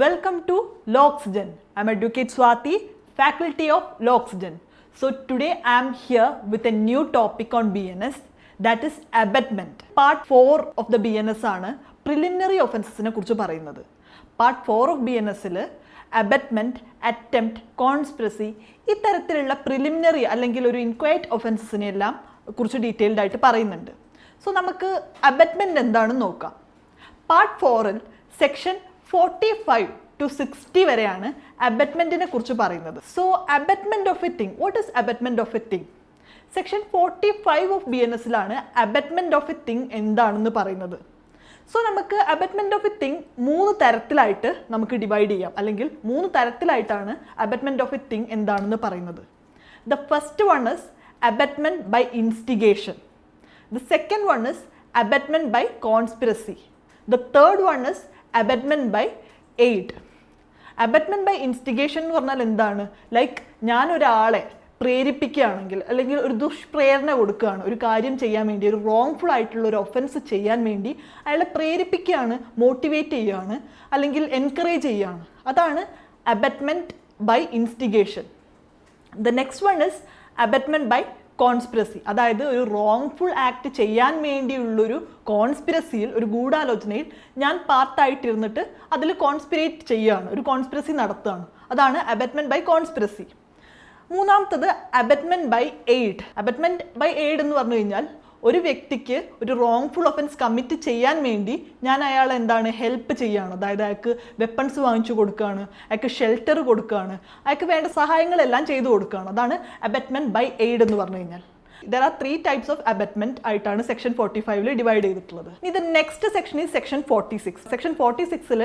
Welcome to LOXGen. I'm Advocate Swati, Faculty of LOXGen. So today I'm here with a new topic on BNS, that is abetment. Part 4 of the BNS ആണ് preliminary offences കുറിച്ച് പറയുന്നത്. Part 4 of BNS abetment, attempt, conspiracy ഇത്തരത്തിലുള്ള preliminary അല്ലെങ്കിൽ ഒരു ഇൻക്വയറ്റ് ഒഫൻസസിനെ എല്ലാം കുറിച്ച് detailed ആയിട്ട് പറയുന്നുണ്ട്. സോ നമുക്ക് അബറ്റ്മെൻറ്റ് എന്താണെന്ന് നോക്കാം. പാർട്ട് 4-ൽ സെക്ഷൻ 45 to 60 വരെയാണ് അബറ്റ്മെൻറ്റിനെ കുറിച്ച് പറയുന്നത്. So abetment of a thing, what is abetment of a thing? Section 45 of BNSലാണ് അബറ്റ്മെൻറ്റ് ഓഫ് എ തിങ് എന്താണെന്ന് പറയുന്നത്. സോ നമുക്ക് അബറ്റ്മെൻറ്റ് ഓഫ് എ തിങ് 3 തരത്തിലായിട്ട് നമുക്ക് ഡിവൈഡ് ചെയ്യാം, അല്ലെങ്കിൽ 3 തരത്തിലായിട്ടാണ് അബറ്റ്മെൻറ്റ് ഓഫ് എ തിങ് എന്താണെന്ന് പറയുന്നത്. The first one is abetment by instigation. The second one is abetment by conspiracy. The third one is abetment by aid. Abetment by instigation എന്ന് പറഞ്ഞാൽ എന്താണ്? ലൈക്ക് ഞാനൊരാളെ പ്രേരിപ്പിക്കുകയാണെങ്കിൽ അല്ലെങ്കിൽ ഒരു ദുഷ്പ്രേരണ കൊടുക്കുകയാണ് ഒരു കാര്യം ചെയ്യാൻ വേണ്ടി, ഒരു റോങ്ഫുൾ ആയിട്ടുള്ള ഒരു ഒഫൻസ് ചെയ്യാൻ വേണ്ടി അയാളെ പ്രേരിപ്പിക്കുകയാണ്, മോട്ടിവേറ്റ് ചെയ്യുകയാണ്, അല്ലെങ്കിൽ എൻകറേജ് ചെയ്യുകയാണ്. അതാണ് abetment by instigation. The next one is abetment by conspiracy. അതായത് ഒരു റോങ്ഫുൾ ആക്ട് ചെയ്യാൻ വേണ്ടിയുള്ളൊരു കോൺസ്പിറസിയിൽ, ഒരു ഗൂഢാലോചനയിൽ ഞാൻ പാർട്ടായിട്ടിരുന്നിട്ട് അതിൽ കോൺസ്പിറേറ്റ് ചെയ്യുകയാണ്, ഒരു കോൺസ്പിറസി നടത്തുകയാണ്. അതാണ് അബറ്റ്മെൻറ്റ് ബൈ കോൺസ്പിറസി. മൂന്നാമത്തത് abatement by aid. Abatement by aid എന്ന് പറഞ്ഞു കഴിഞ്ഞാൽ ഒരു വ്യക്തിക്ക് ഒരു റോങ്ഫുൾ ഒഫൻസ് കമ്മിറ്റ് ചെയ്യാൻ വേണ്ടി ഞാൻ അയാളെ എന്താണ് ഹെൽപ്പ് ചെയ്യുകയാണ്. അതായത് അയാൾക്ക് വെപ്പൺസ് വാങ്ങിച്ചു കൊടുക്കുകയാണ്, അയാൾക്ക് ഷെൽട്ടർ കൊടുക്കുകയാണ്, അയാൾക്ക് വേണ്ട സഹായങ്ങളെല്ലാം ചെയ്തു കൊടുക്കുകയാണ്. അതാണ് അബറ്റ്മെൻറ്റ് ബൈ എയ്ഡ് എന്ന് പറഞ്ഞു കഴിഞ്ഞാൽ. There are 3 types of abetment ആയിട്ടാണ് സെക്ഷൻ 45-ൽ ഡിവൈഡ് ചെയ്തിട്ടുള്ളത്. ഇത് next section is section 46. Section 46-ൽ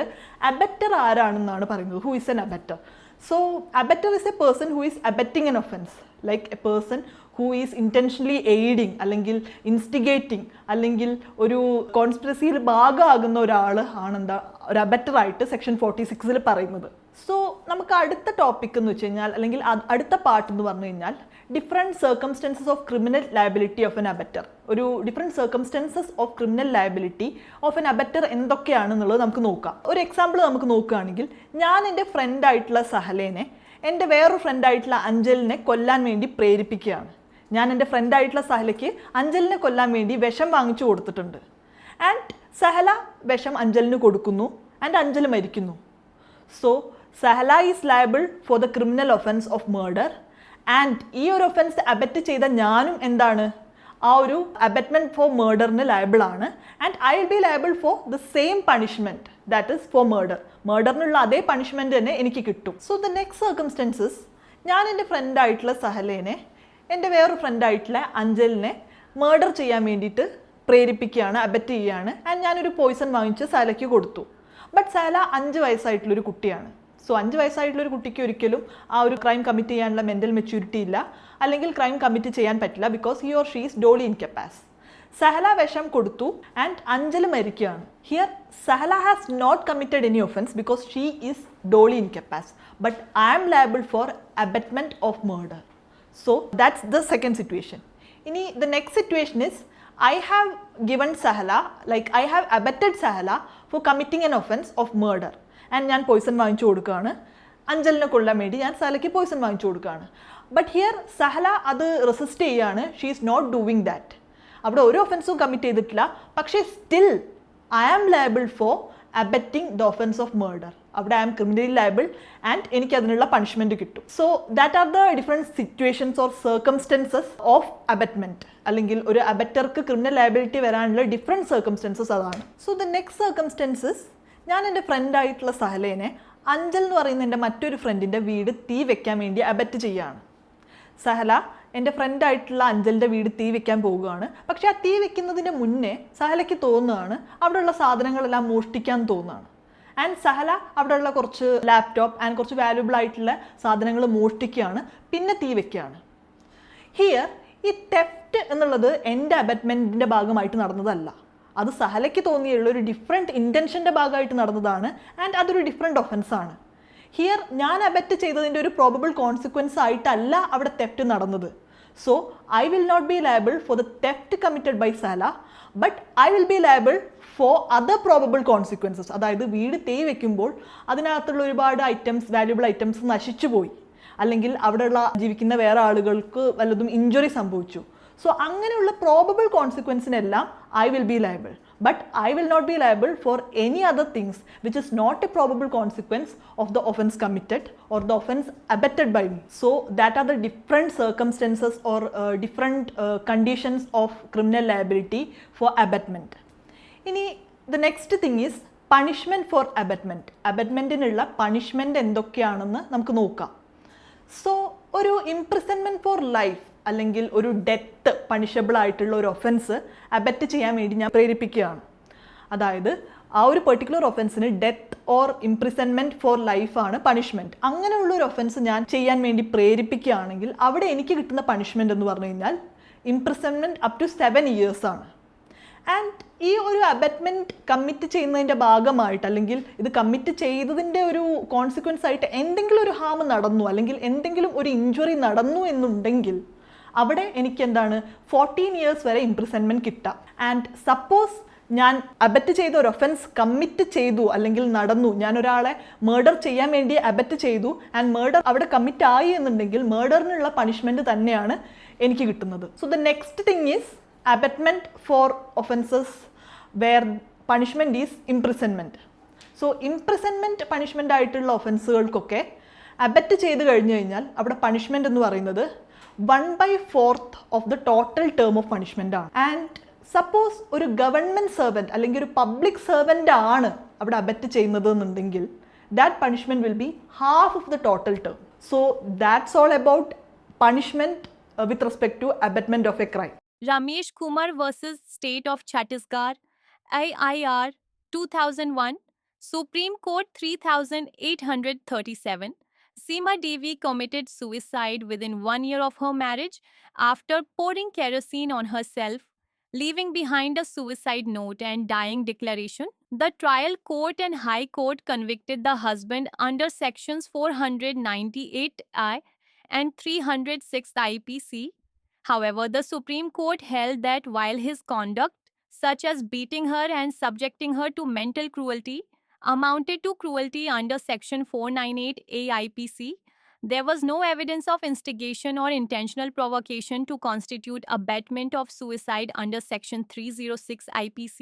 അബറ്റർ ആരാണെന്നാണ് പറയുന്നത്. Who is an abettor? So abettor is a person who is abetting an offense, like a person who is intentionally aiding അല്ലെങ്കിൽ ഇൻസ്റ്റിഗേറ്റിംഗ് അല്ലെങ്കിൽ ഒരു കോൺസ്പിറസിയിൽ ഭാഗമാകുന്ന ഒരാൾ ആണെന്താ ഒരു അബറ്റർ ആയിട്ട് സെക്ഷൻ 46-ൽ പറയുന്നത്. സോ നമുക്ക് അടുത്ത ടോപ്പിക് എന്ന് വെച്ച് കഴിഞ്ഞാൽ, അല്ലെങ്കിൽ അടുത്ത പാർട്ട് എന്ന് പറഞ്ഞു കഴിഞ്ഞാൽ different circumstances of criminal liability of an abettor. ഒരു different circumstances of criminal liability of an abettor എന്തൊക്കെയാണെന്നുള്ളത് നമുക്ക് നോക്കാം. ഒരു എക്സാമ്പിൾ നമുക്ക് നോക്കുകയാണെങ്കിൽ, ഞാൻ എൻ്റെ ഫ്രണ്ടായിട്ടുള്ള സഹലേനെ എൻ്റെ വേറൊരു ഫ്രണ്ടായിട്ടുള്ള അഞ്ജലിനെ കൊല്ലാൻ വേണ്ടി പ്രേരിപ്പിക്കുകയാണ്. ഞാൻ എൻ്റെ ഫ്രണ്ടായിട്ടുള്ള സഹലയ്ക്ക് അഞ്ജലിനെ കൊല്ലാൻ വേണ്ടി വിഷം വാങ്ങിച്ചു കൊടുത്തിട്ടുണ്ട്. ആൻഡ് സഹല വിഷം അഞ്ജലിന് കൊടുക്കുന്നു, ആൻഡ് അഞ്ജലി മരിക്കുന്നു. So Sahala is liable for the criminal offence of murder. And ഈ ഒരു ഒഫൻസ് അബറ്റ് ചെയ്ത ഞാനും എന്താണ്, ആ ഒരു അബറ്റ്മെൻറ്റ് ഫോർ മേർഡറിന് ലയബിൾ ആണ്. And I will be liable for the same punishment, that is for murder. മേർഡറിനുള്ള അതേ പണിഷ്മെൻറ്റ് തന്നെ എനിക്ക് കിട്ടും. സോ ദ നെക്സ്റ്റ് സർക്കംസ്റ്റൻസസ്, ഞാൻ എൻ്റെ ഫ്രണ്ടായിട്ടുള്ള സഹലേനെ എൻ്റെ വേറൊരു ഫ്രണ്ടായിട്ടുള്ള അഞ്ജലിനെ മേർഡർ ചെയ്യാൻ വേണ്ടിയിട്ട് പ്രേരിപ്പിക്കുകയാണ്, അബറ്റ് ചെയ്യുകയാണ്. ആൻഡ് ഞാനൊരു പോയിസൺ വാങ്ങിച്ച് സഹലയ്ക്ക് കൊടുത്തു. ബട്ട് സഹല 5 വയസ്സായിട്ടുള്ളൊരു കുട്ടിയാണ്. സോ 5 വയസ്സായിട്ടുള്ളൊരു കുട്ടിക്ക് ഒരിക്കലും ആ ഒരു ക്രൈം കമ്മിറ്റ് ചെയ്യാനുള്ള മെൻ്റൽ മെച്യൂരിറ്റി ഇല്ല, അല്ലെങ്കിൽ ക്രൈം കമ്മിറ്റ് ചെയ്യാൻ പറ്റില്ല, because he or she is doli incapax. Sahala വിഷം കൊടുത്തു ആൻഡ് അഞ്ജലി മരിക്കുകയാണ്. Here Sahala has not committed any offence because she is doli incapax, but I am liable for abetment of murder. So that's the second situation. ഇനി the next situation is, I have given Sahala, like I have abetted Sahala for committing an offense of murder. And ഞാൻ Poisson വാങ്ങിച്ചു കൊടുക്കുകയാണ്, അഞ്ജലിനെ കൊല്ലാൻ വേണ്ടി ഞാൻ സഹലയ്ക്ക് Poisson വാങ്ങിച്ചു കൊടുക്കുകയാണ്. But here Sahala അത് റെസിസ്റ്റ് ചെയ്യുകയാണ്, she is not doing that. അവിടെ ഒരു ഒഫൻസും കമ്മിറ്റ് ചെയ്തിട്ടില്ല, പക്ഷേ still I am liable for abetting the offence of murder. അവിടെ I am criminally liable and എനിക്ക് അതിനുള്ള പണിഷ്മെൻറ്റ് കിട്ടും. So that are the different situations or circumstances of abetment, അല്ലെങ്കിൽ ഒരു അബറ്റർക്ക് ക്രിമിനൽ ലയബിലിറ്റി വരാനുള്ള ഡിഫറെൻറ്റ് സർക്കംസ്റ്റൻസസ് അതാണ്. സോ ദ നെക്സ്റ്റ് സർക്കംസ്റ്റൻസസ്, ഞാൻ എൻ്റെ ഫ്രണ്ടായിട്ടുള്ള സഹലേനെ അഞ്ജൽ എന്ന് പറയുന്ന എൻ്റെ മറ്റൊരു ഫ്രണ്ടിൻ്റെ വീട് തീ വെക്കാൻ വേണ്ടി അബറ്റ് ചെയ്യുകയാണ്. സഹല എൻ്റെ ഫ്രണ്ടായിട്ടുള്ള അഞ്ജലിൻ്റെ വീട് തീ വെക്കാൻ പോവുകയാണ്. പക്ഷേ ആ തീ വെക്കുന്നതിന് മുന്നേ സഹലയ്ക്ക് തോന്നുകയാണ് അവിടെയുള്ള സാധനങ്ങളെല്ലാം മോഷ്ടിക്കാൻ തോന്നുകയാണ്. ആൻഡ് സഹല അവിടെയുള്ള കുറച്ച് ലാപ്ടോപ്പ് ആൻഡ് കുറച്ച് വാല്യുബിൾ ആയിട്ടുള്ള സാധനങ്ങൾ മോഷ്ടിക്കുകയാണ്, പിന്നെ തീ വെക്കുകയാണ്. ഹിയർ ഈ തെഫ്റ്റ് എന്നുള്ളത് എൻ്റെ അബറ്റ്മെൻറ്റിൻ്റെ ഭാഗമായിട്ട് നടന്നതല്ല, അത് സഹലയ്ക്ക് തോന്നിയുള്ള ഒരു ഡിഫറെൻറ്റ് ഇൻറ്റൻഷൻ്റെ ഭാഗമായിട്ട് നടന്നതാണ്. ആൻഡ് അതൊരു ഡിഫറെൻറ്റ് ഒഫൻസാണ്. ഹിയർ ഞാൻ അബറ്റ് ചെയ്തതിൻ്റെ ഒരു പ്രോബബിൾ കോൺസിക്വൻസ് ആയിട്ടല്ല അവിടെ തെഫ്റ്റ് നടന്നത്. So I will not be liable for the theft committed by Salah, but I will be liable for other probable consequences. അതായത് വീട് തേ വെക്കുമ്പോൾ അതിനകത്തുള്ള ഒരുപാട് ഐറ്റംസ്, വാല്യുബിൾ ഐറ്റംസ് നശിച്ചു പോയി, അല്ലെങ്കിൽ അവിടെയുള്ള ജീവിക്കുന്ന വേറെ ആളുകൾക്ക് വല്ലതും ഇഞ്ചുറി സംഭവിച്ചു. സോ അങ്ങനെയുള്ള പ്രോബബിൾ കോൺസിക്വൻസിനെല്ലാം I will be liable, but I will not be liable for any other things which is not a probable consequence of the offence committed or the offence abetted by me. So that are the different circumstances or different conditions of criminal liability for abetment. ഇനി the next thing is punishment for abetment. അബറ്റ്മെൻറ്റിനുള്ള punishment എന്തൊക്കെയാണെന്ന് നമുക്ക് നോക്കാം. So ഒരു imprisonment four life അല്ലെങ്കിൽ ഒരു death punishable ആയിട്ടുള്ള ഒരു ഒഫൻസ് അബറ്റ് ചെയ്യാൻ വേണ്ടി ഞാൻ പ്രേരിപ്പിക്കുകയാണ്. അതായത് ആ ഒരു പെർട്ടിക്കുലർ ഒഫൻസിന് ഡെത്ത് ഓർ ഇംപ്രിസൺമെൻറ്റ് ഫോർ ലൈഫാണ് പണിഷ്മെൻറ്റ്. അങ്ങനെയുള്ള ഒരു ഒഫൻസ് ഞാൻ ചെയ്യാൻ വേണ്ടി പ്രേരിപ്പിക്കുകയാണെങ്കിൽ അവിടെ എനിക്ക് കിട്ടുന്ന പണിഷ്മെൻറ്റ് എന്ന് പറഞ്ഞു കഴിഞ്ഞാൽ ഇംപ്രിസൺമെൻറ്റ് അപ് ടു 7 years ആണ്. ആൻഡ് ഈ ഒരു അബറ്റ്മെൻറ്റ് കമ്മിറ്റ് ചെയ്യുന്നതിൻ്റെ ഭാഗമായിട്ട്, അല്ലെങ്കിൽ ഇത് കമ്മിറ്റ് ചെയ്തതിൻ്റെ ഒരു കോൺസിക്വൻസ് ആയിട്ട് എന്തെങ്കിലും ഒരു ഹാം നടന്നു, അല്ലെങ്കിൽ എന്തെങ്കിലും ഒരു ഇഞ്ചുറി നടന്നു എന്നുണ്ടെങ്കിൽ അവിടെ എനിക്ക് എന്താണ് 14 years വരെ ഇംപ്രിസൺമെൻറ്റ് കിട്ടാം. ആൻഡ് സപ്പോസ് ഞാൻ അബറ്റ് ചെയ്ത ഒരു ഒഫൻസ് കമ്മിറ്റ് ചെയ്തു അല്ലെങ്കിൽ നടന്നു, ഞാൻ ഒരാളെ മേർഡർ ചെയ്യാൻ വേണ്ടി അബറ്റ് ചെയ്തു ആൻഡ് മേർഡർ അവിടെ കമ്മിറ്റ് ആയി എന്നുണ്ടെങ്കിൽ മേർഡറിനുള്ള പണിഷ്മെൻറ്റ് തന്നെയാണ് എനിക്ക് കിട്ടുന്നത്. So the next thing is abetment for offences where punishment is imprisonment. So imprisonment punishment ആയിട്ടുള്ള ഒഫൻസുകൾക്കൊക്കെ അബറ്റ് ചെയ്ത് കഴിഞ്ഞ് കഴിഞ്ഞാൽ അവിടെ പണിഷ്മെൻറ്റ് എന്ന് പറയുന്നത് 1/4 of the total term of punishment ആണ്. ആൻഡ് സപ്പോസ് ഒരു ഗവൺമെൻറ് സെർവൻറ്റ് അല്ലെങ്കിൽ ഒരു പബ്ലിക് സെർവൻ്റ് ആണ് അവിടെ അബറ്റ് ചെയ്യുന്നത് എന്നുണ്ടെങ്കിൽ that punishment will be half of the total term. So that's all about punishment with respect to abetment of a crime. Ramesh Kumar versus State of Chhattisgarh, IIR 2001, Supreme Court 3837. Seema Devi committed suicide within 1 year of her marriage after pouring kerosene on herself, leaving behind a suicide note and dying declaration. The trial court and High Court convicted the husband under sections 498I and 306 IPC. However, the Supreme Court held that while his conduct, such as beating her and subjecting her to mental cruelty, amounted to cruelty under Section 498A IPC, there was no evidence of instigation or intentional provocation to constitute abetment of suicide under Section 306 IPC.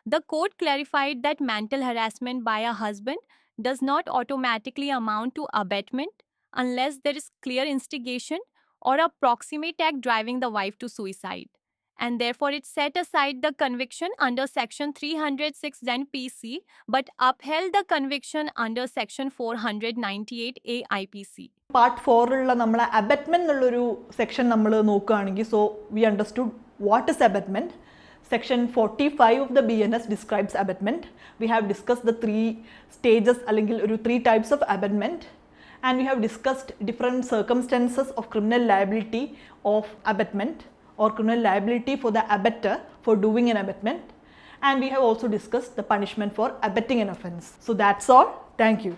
The court clarified that mental harassment by a husband does not automatically amount to abetment unless there is clear instigation or a proximate act driving the wife to suicide, and therefore it set aside the conviction under Section 306 NPC but upheld the conviction under Section 498A IPC. Part 4 നമ്മളെ abetment എന്നുള്ളൊരു section നമ്മൾ നോക്കുകയാണെങ്കിൽ, so we understood what is abetment. Section 45 of the BNS describes abetment. We have discussed the 3 stages അല്ലെങ്കിൽ ഒരു 3 types of abetment. And we have discussed different circumstances of criminal liability of abetment or criminal liability for the abetter for doing an abetment. And we have also discussed the punishment for abetting an offense. So that's all. Thank you.